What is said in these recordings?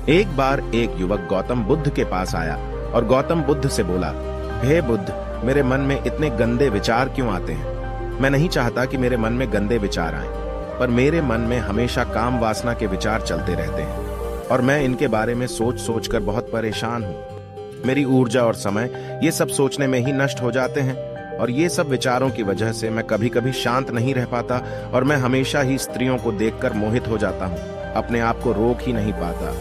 एक बार एक युवक गौतम बुद्ध के पास आया और गौतम बुद्ध से बोला, हे बुद्ध, मेरे मन में इतने गंदे विचार क्यों आते हैं? मैं नहीं चाहता कि मेरे मन में गंदे विचार आएं, पर मेरे मन में हमेशा काम वासना के विचार चलते रहते हैं और मैं इनके बारे में सोच सोच कर बहुत परेशान हूँ। मेरी ऊर्जा और समय ये सब सोचने में ही नष्ट हो जाते हैं और ये सब विचारों की वजह से मैं कभी कभी शांत नहीं रह पाता और मैं हमेशा ही स्त्रियों को देखकर मोहित हो जाता हूँ, अपने आप को रोक ही नहीं पाता।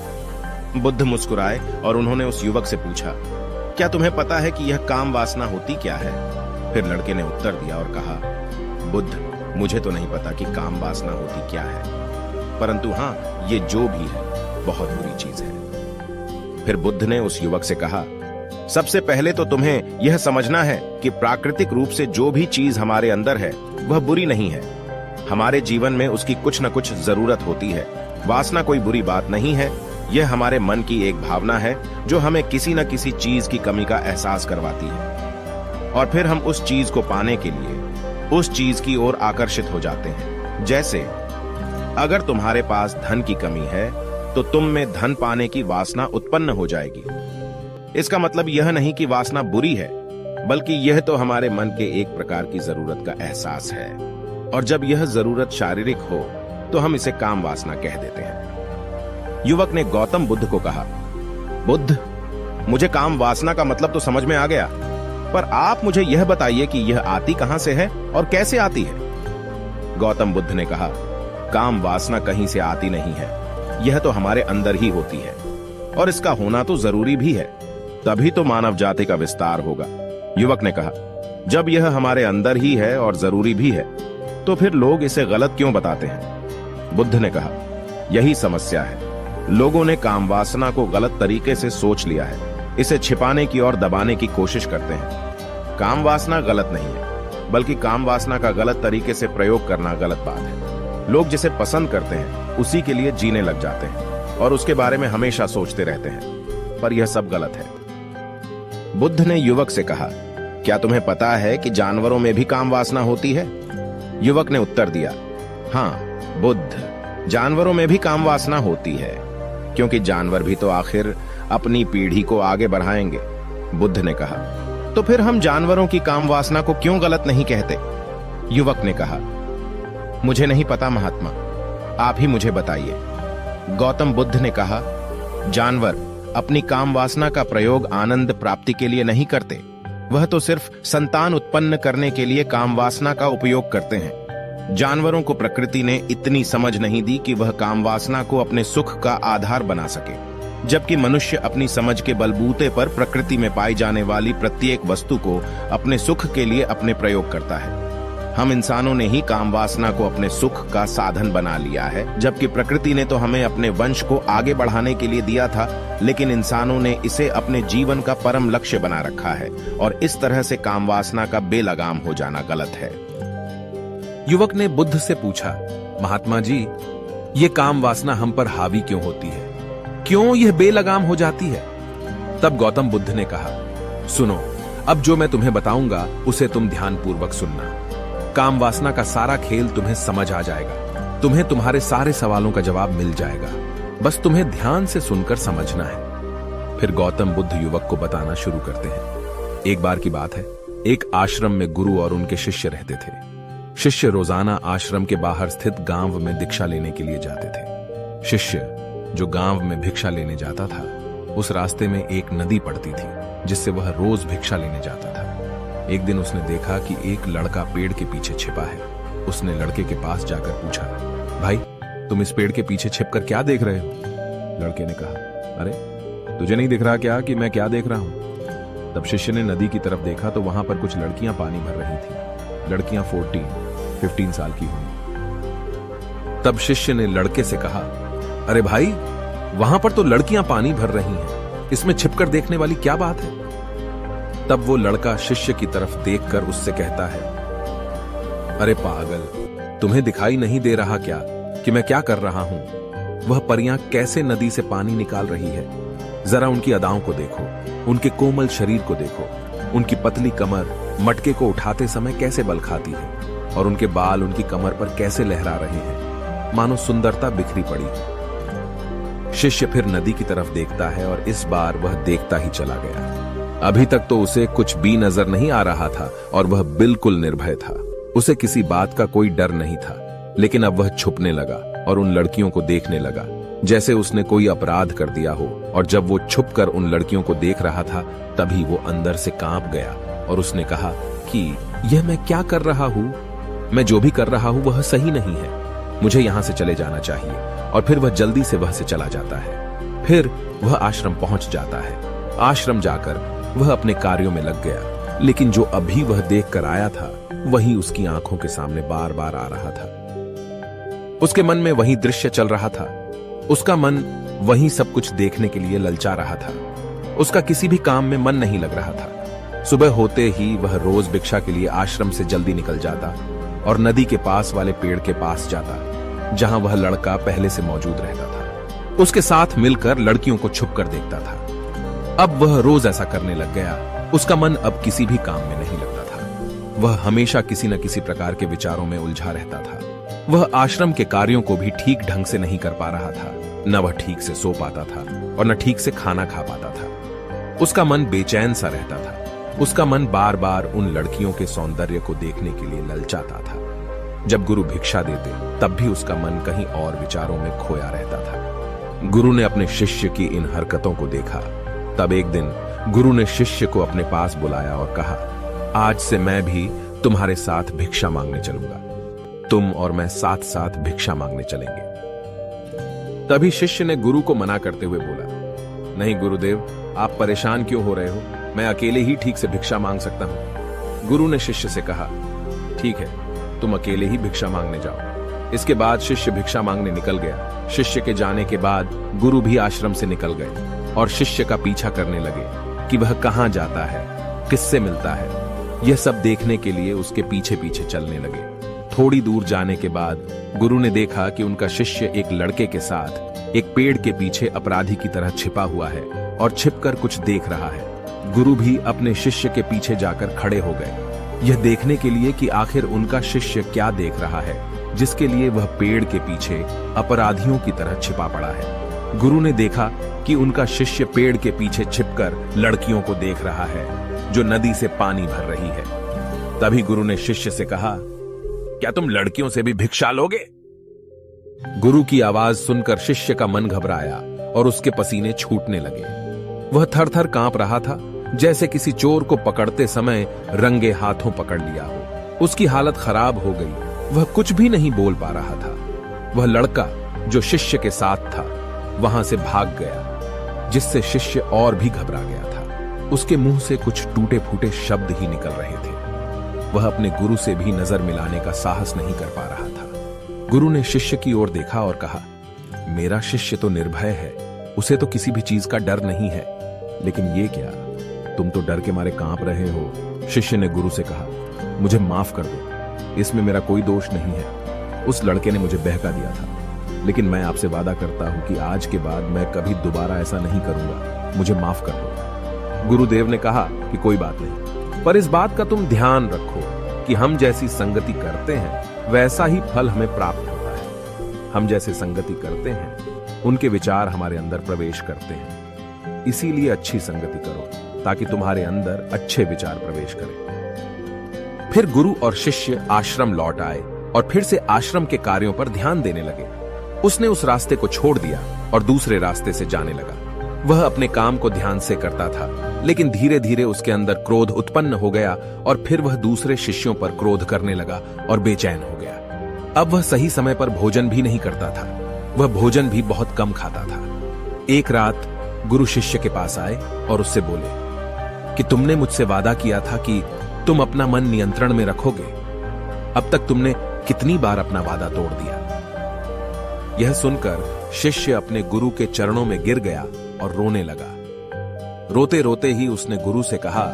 बुद्ध मुस्कुराए और उन्होंने उस युवक से पूछा, क्या तुम्हें पता है कि यह काम वासना होती क्या है? फिर लड़के ने उत्तर दिया और कहा, बुद्ध, मुझे तो नहीं पता कि काम वासना होती क्या है, परंतु हाँ, ये जो भी है बहुत बुरी चीज है। फिर बुद्ध ने उस युवक से कहा, सबसे पहले तो तुम्हें यह समझना है कि प्राकृतिक रूप से जो भी चीज हमारे अंदर है वह बुरी नहीं है। हमारे जीवन में उसकी कुछ न कुछ जरूरत होती है। वासना कोई बुरी बात नहीं है, यह हमारे मन की एक भावना है जो हमें किसी न किसी चीज की कमी का एहसास करवाती है और फिर हम उस चीज को पाने के लिए उस चीज की ओर आकर्षित हो जाते हैं। जैसे अगर तुम्हारे पास धन की कमी है तो तुम में धन पाने की वासना उत्पन्न हो जाएगी। इसका मतलब यह नहीं कि वासना बुरी है, बल्कि यह तो हमारे मन के एक प्रकार की जरूरत का एहसास है और जब यह जरूरत शारीरिक हो तो हम इसे काम वासना कह देते हैं। युवक ने गौतम बुद्ध को कहा, बुद्ध, मुझे काम वासना का मतलब तो समझ में आ गया, पर आप मुझे यह बताइए कि यह आती कहां से है और कैसे आती है? गौतम बुद्ध ने कहा, काम वासना कहीं से आती नहीं है, यह तो हमारे अंदर ही होती है और इसका होना तो जरूरी भी है, तभी तो मानव जाति का विस्तार होगा। युवक ने कहा, जब यह हमारे अंदर ही है और जरूरी भी है तो फिर लोग इसे गलत क्यों बताते हैं? बुद्ध ने कहा, यही समस्या है, लोगों ने काम वासना को गलत तरीके से सोच लिया है, इसे छिपाने की और दबाने की कोशिश करते हैं। काम वासना गलत नहीं है, बल्कि काम वासना का गलत तरीके से प्रयोग करना गलत बात है। लोग जिसे पसंद करते हैं उसी के लिए जीने लग जाते हैं और उसके बारे में हमेशा सोचते रहते हैं, पर यह सब गलत है। बुद्ध ने युवक से कहा, क्या तुम्हें पता है कि जानवरों में भी काम वासना होती है? युवक ने उत्तर दिया, हाँ बुद्ध, जानवरों में भी काम वासना होती है, क्योंकि जानवर भी तो आखिर अपनी पीढ़ी को आगे बढ़ाएंगे। बुद्ध ने कहा, तो फिर हम जानवरों की काम वासना को क्यों गलत नहीं कहते? युवक ने कहा, मुझे नहीं पता महात्मा, आप ही मुझे बताइए। गौतम बुद्ध ने कहा, जानवर अपनी काम वासना का प्रयोग आनंद प्राप्ति के लिए नहीं करते, वह तो सिर्फ संतान उत्पन्न करने के लिए काम वासना का उपयोग करते हैं। जानवरों को प्रकृति ने इतनी समझ नहीं दी कि वह काम वासना को अपने सुख का आधार बना सके, जबकि मनुष्य अपनी समझ के बलबूते पर प्रकृति में पाई जाने वाली प्रत्येक वस्तु को अपने सुख के लिए अपने प्रयोग करता है। हम इंसानों ने ही काम वासना को अपने सुख का साधन बना लिया है, जबकि प्रकृति ने तो हमें अपने वंश को आगे बढ़ाने के लिए दिया था, लेकिन इंसानों ने इसे अपने जीवन का परम लक्ष्य बना रखा है और इस तरह से काम वासना का बेलगाम हो जाना गलत है। युवक ने बुद्ध से पूछा, महात्मा जी, ये काम वासना हम पर हावी क्यों होती है? क्यों यह बेलगाम हो जाती है? तब गौतम बुद्ध ने कहा, सुनो, अब जो मैं तुम्हें बताऊंगा उसे तुम ध्यानपूर्वक सुनना। काम वासना का सारा खेल तुम्हें समझ आ जाएगा, तुम्हें तुम्हारे सारे सवालों का जवाब मिल जाएगा, बस तुम्हें ध्यान से सुनकर समझना है। फिर गौतम बुद्ध युवक को बताना शुरू करते हैं। एक बार की बात है, एक आश्रम में गुरु और उनके शिष्य रहते थे। शिष्य रोजाना आश्रम के बाहर स्थित गांव में भिक्षा लेने के लिए जाते थे। शिष्य जो गांव में भिक्षा लेने जाता था, उस रास्ते में एक नदी पड़ती थी जिससे वह रोज भिक्षा लेने जाता था। एक दिन उसने देखा कि एक लड़का पेड़ के पीछे छिपा है। उसने लड़के के पास जाकर पूछा, भाई, तुम इस पेड़ के पीछे छिपकर क्या देख रहे हो? लड़के ने कहा, अरे तुझे नहीं दिख रहा क्या कि मैं क्या देख रहा हूं? तब शिष्य ने नदी की तरफ देखा तो वहां पर कुछ लड़कियां पानी भर रही थी। लड़कियां 14-15 साल की हुई। तब शिष्य ने लड़के से कहा, अरे भाई, वहां पर तो लड़कियां पानी भर रही हैं, इसमें छिपकर देखने वाली क्या बात है? तब वो लड़का शिष्य की तरफ देखकर उससे कहता है, अरे पागल, तुम्हें दिखाई नहीं दे रहा क्या कि मैं क्या कर रहा हूं? वह परियां कैसे नदी से पानी निकाल रही है, जरा उनकी अदाओं को देखो, उनके कोमल शरीर को देखो, उनकी पतली कमर मटके को उठाते समय कैसे बल खाती है और उनके बाल उनकी कमर पर कैसे लहरा रहे हैं, मानो सुंदरता बिखरी पड़ी। शिष्य फिर नदी की तरफ देखता है और इस बार वह देखता ही चला गया। अभी तक तो उसे कुछ भी नजर नहीं आ रहा था और वह बिल्कुल निर्भय था। उसे किसी बात का कोई डर नहीं था, लेकिन अब वह छुपने लगा और उन लड़कियों को देखने लगा जैसे उसने कोई अपराध कर दिया हो। और जब वो छुपकर उन लड़कियों को देख रहा था तभी वो अंदर से कांप गया और उसने कहा कि यह मैं क्या कर रहा हूं? मैं जो भी कर रहा हूं वह सही नहीं है, मुझे यहां से चले जाना चाहिए। और फिर वह जल्दी से वह से चला जाता है। फिर वह आश्रम पहुंच जाता है। आश्रम जाकर वह अपने कार्यों में लग गया, लेकिन जो अभी वह देख कर आया था वही उसकी आंखों के सामने बार बार आ रहा था। उसके मन में वही दृश्य चल रहा था। उसका मन वही सब कुछ देखने के लिए ललचा रहा था। उसका किसी भी काम में मन नहीं लग रहा था। सुबह होते ही वह रोज भिक्षा के लिए आश्रम से जल्दी निकल जाता और नदी के पास वाले पेड़ के पास जाता जहां वह लड़का पहले से मौजूद रहता था। उसके साथ मिलकर लड़कियों को छुप कर देखता था। अब वह रोज ऐसा करने लग गया। उसका मन अब किसी भी काम में नहीं लगता था। वह हमेशा किसी न किसी प्रकार के विचारों में उलझा रहता था। वह आश्रम के कार्यों को भी ठीक ढंग से नहीं कर पा रहा था। न वह ठीक से सो पाता था और न ठीक से खाना खा पाता था। उसका मन बेचैन सा रहता था। उसका मन बार बार उन लड़कियों के सौंदर्य को देखने के लिए ललचाता था। जब गुरु भिक्षा देते तब भी उसका मन कहीं और विचारों में खोया रहता था। गुरु ने अपने शिष्य की इन हरकतों को देखा। तब एक दिन गुरु ने शिष्य को अपने पास बुलाया और कहा, आज से मैं भी तुम्हारे साथ भिक्षा मांगने चलूंगा। तुम और मैं साथ साथ भिक्षा मांगने चलेंगे। तभी शिष्य ने गुरु को मना करते हुए बोला, नहीं गुरुदेव, आप परेशान क्यों हो रहे हो? मैं अकेले ही ठीक से भिक्षा मांग सकता हूं। गुरु ने शिष्य से कहा, ठीक है, तुम अकेले ही भिक्षा मांगने जाओ। इसके बाद शिष्य भिक्षा मांगने निकल गया। शिष्य के जाने के बाद गुरु भी आश्रम से निकल गए और शिष्य का पीछा करने लगे कि वह कहां जाता है, किससे मिलता है। यह सब देखने के लिए उसके पीछे पीछे चलने लगे। थोड़ी दूर जाने के बाद गुरु ने देखा कि उनका शिष्य एक लड़के के साथ एक पेड़ के पीछे अपराधी की तरह छिपा हुआ है और छिपकर कुछ देख रहा है। गुरु भी अपने शिष्य के पीछे जाकर खड़े हो गए, यह देखने के लिए कि आखिर उनका शिष्य क्या देख रहा है जिसके लिए वह पेड़ के पीछे अपराधियों की तरह छिपा पड़ा है। गुरु ने देखा कि उनका शिष्य पेड़ के पीछे छिपकर लड़कियों को देख रहा है जो नदी से पानी भर रही है। तभी गुरु ने शिष्य से कहा, क्या तुम लड़कियों से भी भिक्षा लोगे? गुरु की आवाज सुनकर शिष्य का मन घबराया और उसके पसीने छूटने लगे। वह थर थर कांप रहा था, जैसे किसी चोर को पकड़ते समय रंगे हाथों पकड़ लिया हो। उसकी हालत खराब हो गई। वह कुछ भी नहीं बोल पा रहा था। वह लड़का जो शिष्य के साथ था वहां से भाग गया, जिससे शिष्य और भी घबरा गया था। उसके मुंह से कुछ टूटे फूटे शब्द ही निकल रहे थे। वह अपने गुरु से भी नजर मिलाने का साहस नहीं कर पा रहा था। गुरु ने शिष्य की ओर देखा और कहा, मेरा शिष्य तो निर्भय है, उसे तो किसी भी चीज का डर नहीं है, लेकिन ये क्या, तुम तो डर के मारे कांप रहे हो। शिष्य ने गुरु से कहा, मुझे माफ कर दो, इसमें मेरा कोई दोष नहीं है। उस लड़के ने मुझे बहका दिया था, लेकिन मैं आपसे वादा करता हूं कि आज के बाद मैं कभी दोबारा ऐसा नहीं करूंगा। मुझे माफ कर दो। गुरुदेव ने कहा कि कोई बात नहीं, पर इस बात का तुम ध्यान रखो कि हम जैसी संगति करते हैं वैसा ही फल हमें प्राप्त होता है। हम जैसे संगति करते हैं उनके विचार हमारे अंदर प्रवेश करते हैं। इसीलिए अच्छी संगति करो ताकि तुम्हारे अंदर अच्छे विचार प्रवेश करें। फिर गुरु और शिष्य आश्रम लौट आए और फिर से आश्रम के कार्यों पर ध्यान देने लगे। उसने उस रास्ते को छोड़ दिया और दूसरे रास्ते से जाने लगा। वह अपने काम को ध्यान से करता था, लेकिन धीरे धीरे उसके अंदर क्रोध उत्पन्न हो गया और फिर वह दूसरे शिष्यों पर क्रोध करने लगा और बेचैन हो गया। अब वह सही समय पर भोजन भी नहीं करता था। वह भोजन भी बहुत कम खाता था। एक रात गुरु शिष्य के पास आए और उससे बोले कि तुमने मुझसे वादा किया था कि तुम अपना मन नियंत्रण में रखोगे। अब तक तुमने कितनी बार अपना वादा तोड़ दिया। यह सुनकर शिष्य अपने गुरु के चरणों में गिर गया और रोने लगा। रोते रोते ही उसने गुरु से कहा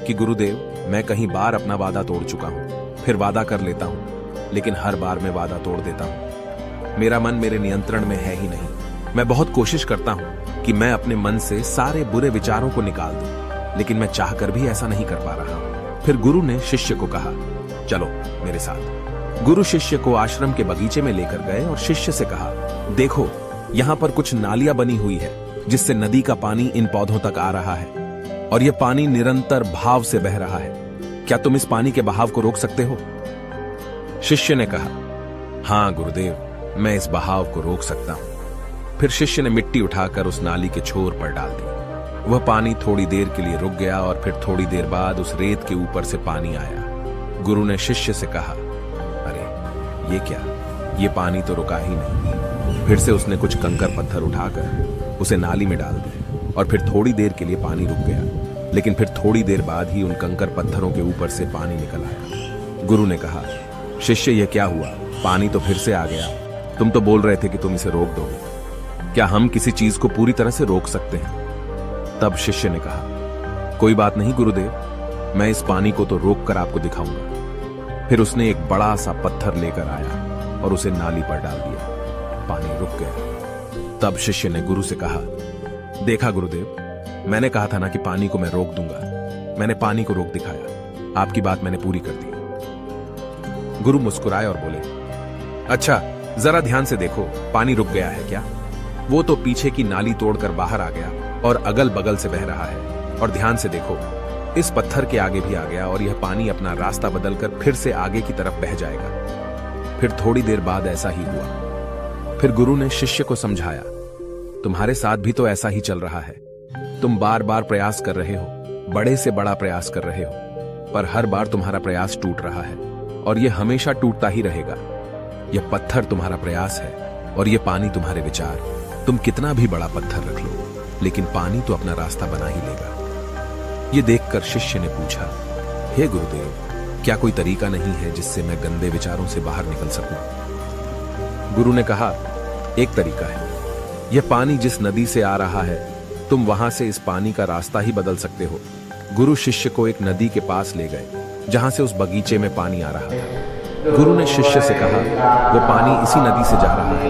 कि गुरुदेव, मैं कई बार अपना वादा तोड़ चुका हूं, फिर वादा कर लेता हूं, लेकिन हर बार मैं वादा तोड़ देता हूं। मेरा मन मेरे नियंत्रण में है ही नहीं। मैं बहुत कोशिश करता हूं कि मैं अपने मन से सारे बुरे विचारों को निकाल दूं, लेकिन मैं चाहकर भी ऐसा नहीं कर पा रहा हूं। फिर गुरु ने शिष्य को कहा, चलो मेरे साथ। गुरु शिष्य को आश्रम के बगीचे में लेकर गए और शिष्य से कहा, देखो यहाँ पर कुछ नालियां बनी हुई है जिससे नदी का पानी इन पौधों तक आ रहा है और यह पानी निरंतर भाव से बह रहा है। क्या तुम इस पानी के बहाव को रोक सकते हो? शिष्य ने कहा, हां गुरुदेव, मैं इस बहाव को रोक सकता हूं। फिर शिष्य ने मिट्टी उठाकर उस नाली के छोर पर डाल दी। वह पानी थोड़ी देर के लिए रुक गया और फिर थोड़ी देर बाद उस रेत के ऊपर से पानी आया। गुरु ने शिष्य से कहा, अरे ये क्या, ये पानी तो रुका ही नहीं। फिर से उसने कुछ कंकर पत्थर उठाकर उसे नाली में डाल दिए और फिर थोड़ी देर के लिए पानी रुक गया, लेकिन फिर थोड़ी देर बाद ही उन कंकर पत्थरों के ऊपर से पानी निकल आया। गुरु ने कहा, शिष्य यह क्या हुआ? पानी तो फिर से आ गया। तुम तो बोल रहे थे कि तुम इसे रोक दोगे। क्या हम किसी चीज को पूरी तरह से रोक सकते हैं? तब शिष्य ने कहा, कोई बात नहीं गुरुदेव, मैं इस पानी को तो रोक कर आपको दिखाऊंगा। फिर उसने एक बड़ा सा पत्थर लेकर आया और उसे नाली पर डाल दिया। पानी रुक गया। तब शिष्य ने गुरु से कहा, देखा गुरुदेव, मैंने कहा था ना कि पानी को मैं रोक दूंगा। मैंने पानी को रोक दिखाया। आपकी बात मैंने पूरी कर दी। गुरु मुस्कुराए और बोले, अच्छा जरा ध्यान से देखो, पानी रुक गया है क्या? वो तो पीछे की नाली तोड़कर बाहर आ गया और अगल बगल से बह रहा है। और ध्यान से देखो, इस पत्थर के आगे भी आ गया और यह पानी अपना रास्ता बदलकर फिर से आगे की तरफ बह जाएगा। फिर थोड़ी देर बाद ऐसा ही हुआ। फिर गुरु ने शिष्य को समझाया, तुम्हारे साथ भी तो ऐसा ही चल रहा है। तुम बार बार प्रयास कर रहे हो, बड़े से बड़ा प्रयास कर रहे हो, पर हर बार तुम्हारा प्रयास टूट रहा है और यह हमेशा टूटता ही रहेगा। यह पत्थर तुम्हारा प्रयास है और यह पानी तुम्हारे विचार। तुम कितना भी बड़ा पत्थर रख लो, लेकिन पानी तो अपना रास्ता बना ही लेगा। यह देखकर शिष्य ने पूछा, हे गुरुदेव, क्या कोई तरीका नहीं है जिससे मैं गंदे विचारों से बाहर निकल सकूं? गुरु ने कहा, एक तरीका है। यह पानी जिस नदी से आ रहा है, तुम वहां से इस पानी का रास्ता ही बदल सकते हो। गुरु शिष्य को एक नदी के पास ले गए जहां से उस बगीचे में पानी आ रहा था। गुरु ने शिष्य से कहा, वो पानी इसी नदी से जा रहा है।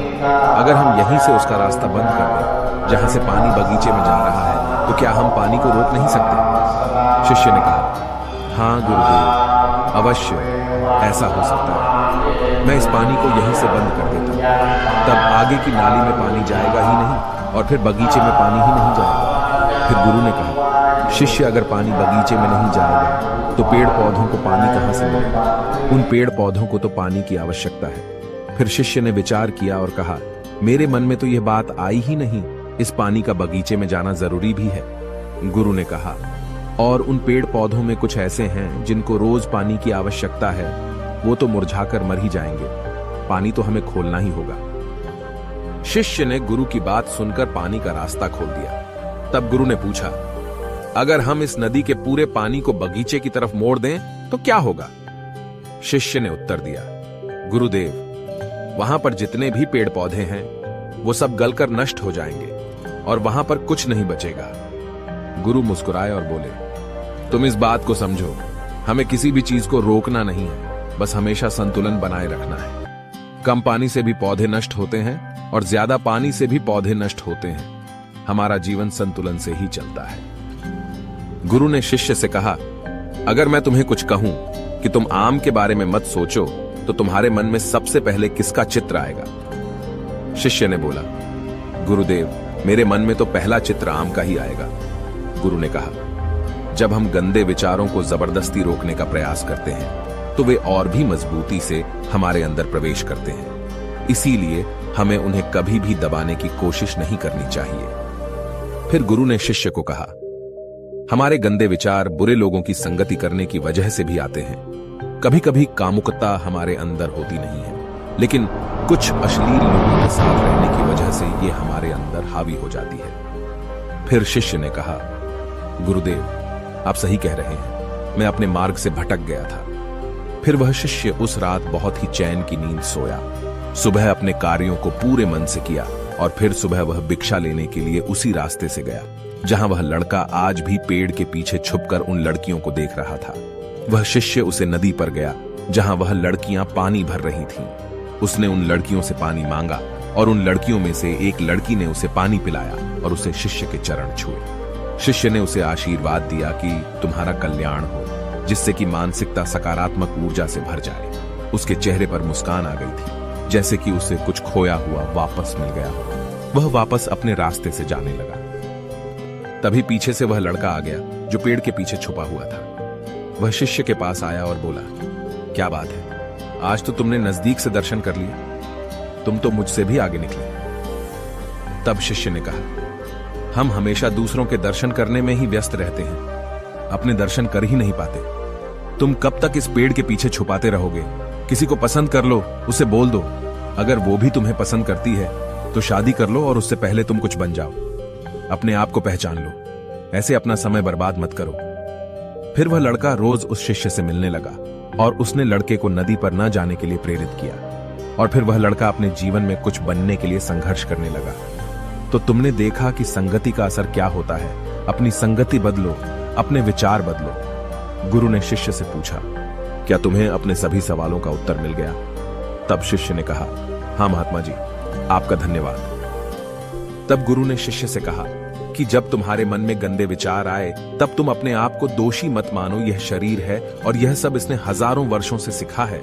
अगर हम यहीं से उसका रास्ता बंद कर दें जहां से पानी बगीचे में जा रहा है, तो क्या हम पानी को रोक नहीं सकते? शिष्य ने कहा, हाँ गुरुदेव, अवश्य ऐसा हो सकता है। मैं इस पानी को यहीं से बंद कर देता हूं, तब आगे की नाली में पानी जाएगा ही नहीं और फिर बगीचे में पानी ही नहीं जाएगा। फिर गुरु ने कहा, शिष्य अगर पानी बगीचे में नहीं जाएगा तो पेड़ पौधों को पानी कहां से मिलेगा? उन पेड़ पौधों को तो पानी की आवश्यकता है। फिर शिष्य ने विचार किया और कहा, मेरे मन में तो यह बात आई ही नहीं, इस पानी का बगीचे में जाना जरूरी भी है। गुरु ने कहा, और उन पेड़ पौधों में कुछ ऐसे हैं जिनको रोज पानी की आवश्यकता है, वो तो मुरझाकर मर ही जाएंगे। पानी तो हमें खोलना ही होगा। शिष्य ने गुरु की बात सुनकर पानी का रास्ता खोल दिया। तब गुरु ने पूछा, अगर हम इस नदी के पूरे पानी को बगीचे की तरफ मोड़ दें तो क्या होगा? शिष्य ने उत्तर दिया, गुरुदेव, वहां पर जितने भी पेड़ पौधे हैं वो सब गलकर नष्ट हो जाएंगे और वहां पर कुछ नहीं बचेगा। गुरु मुस्कुराए और बोले, तुम इस बात को समझो, हमें किसी भी चीज को रोकना नहीं है, बस हमेशा संतुलन बनाए रखना है। कम पानी से भी पौधे नष्ट होते हैं और ज्यादा पानी से भी पौधे नष्ट होते हैं। हमारा जीवन संतुलन से ही चलता है। गुरु ने शिष्य से कहा, अगर मैं तुम्हें कुछ कहूं कि तुम आम के बारे में मत सोचो, तो तुम्हारे मन में सबसे पहले किसका चित्र आएगा? शिष्य ने बोला, गुरुदेव, मेरे मन में तो पहला चित्र आम का ही आएगा। गुरु ने कहा, जब हम गंदे विचारों को जबरदस्ती रोकने का प्रयास करते हैं तो वे और भी मजबूती से हमारे अंदर प्रवेश करते हैं। इसीलिए हमें उन्हें कभी भी दबाने की कोशिश नहीं करनी चाहिए। फिर गुरु ने शिष्य को कहा, हमारे गंदे विचार बुरे लोगों की संगति करने की वजह से भी आते हैं। कभी कभी कामुकता हमारे अंदर होती नहीं है, लेकिन कुछ अश्लील लोगों के साथ रहने की वजह से ये हमारे अंदर हावी हो जाती है। फिर शिष्य ने कहा, गुरुदेव, आप सही कह रहे हैं, मैं अपने मार्ग से भटक गया था। फिर वह शिष्य उस रात बहुत ही चैन की नींद सोया। सुबह अपने कार्यों को पूरे मन से किया और फिर सुबह वह भिक्षा लेने के लिए उसी रास्ते से गया जहां वह लड़का आज भी पेड़ के पीछे छुपकर उन लड़कियों को देख रहा था। वह शिष्य उसे नदी पर गया जहां वह लड़कियां पानी भर रही थीं। उसने उन लड़कियों से पानी मांगा और उन लड़कियों में से एक लड़की ने उसे पानी पिलाया और उसे शिष्य के चरण छुए। शिष्य ने उसे आशीर्वाद दिया कि तुम्हारा कल्याण हो, जिससे कि मानसिकता सकारात्मक ऊर्जा से भर जाए। उसके चेहरे पर मुस्कान आ गई थी, जैसे कि उसे कुछ खोया हुआ वापस मिल गया हो। वह वापस अपने रास्ते से जाने लगा। तभी पीछे से वह लड़का आ गया जो पेड़ के पीछे छुपा हुआ था। वह शिष्य के पास आया और बोला, क्या बात है, आज तो तुमने नजदीक से दर्शन कर लिए, तुम तो मुझसे भी आगे निकले। तब शिष्य ने कहा, हम हमेशा दूसरों के दर्शन करने में ही व्यस्त रहते हैं, अपने दर्शन कर ही नहीं पाते। तुम कब तक इस पेड़ के पीछे छुपाते रहोगे? किसी को पसंद कर लो, उसे बोल दो। अगर वो भी तुम्हें पसंद करती है तो शादी कर लो और उससे पहले तुम कुछ बन जाओ। अपने आप को पहचान लो, ऐसे अपना समय बर्बाद मत करो। फिर वह लड़का रोज उस शिष्य से मिलने लगा और उसने लड़के को नदी पर न जाने के लिए प्रेरित किया। और फिर वह लड़का अपने जीवन में कुछ बनने के लिए संघर्ष करने लगा। तो तुमने देखा कि संगति का असर क्या होता है। अपनी संगति बदलो, अपने विचार बदलो। गुरु ने शिष्य से पूछा, क्या तुम्हें अपने सभी सवालों का उत्तर मिल गया? तब शिष्य ने कहा, हाँ महात्मा जी, आपका धन्यवाद। तब गुरु ने शिष्य से कहा कि जब तुम्हारे मन में गंदे विचार आए तब तुम अपने आप को दोषी मत मानो। यह शरीर है और यह सब इसने हजारों वर्षों से सिखा है।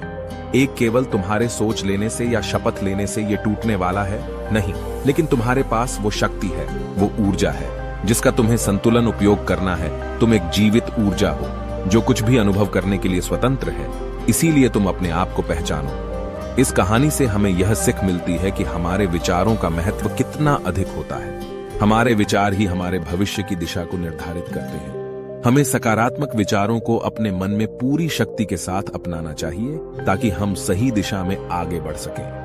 एक केवल तुम्हारे सोच लेने से या शपथ लेने से यह टूटने वाला है नहीं, लेकिन तुम्हारे पास वो शक्ति है, वो ऊर्जा है जिसका तुम्हें संतुलन उपयोग करना है। तुम एक जीवित ऊर्जा हो जो कुछ भी अनुभव करने के लिए स्वतंत्र है। इसीलिए तुम अपने आप को पहचानो। इस कहानी से हमें यह सिख मिलती है कि हमारे विचारों का महत्व कितना अधिक होता है। हमारे विचार ही हमारे भविष्य की दिशा को निर्धारित करते हैं। हमें सकारात्मक विचारों को अपने मन में पूरी शक्ति के साथ अपनाना चाहिए ताकि हम सही दिशा में आगे बढ़ सकें।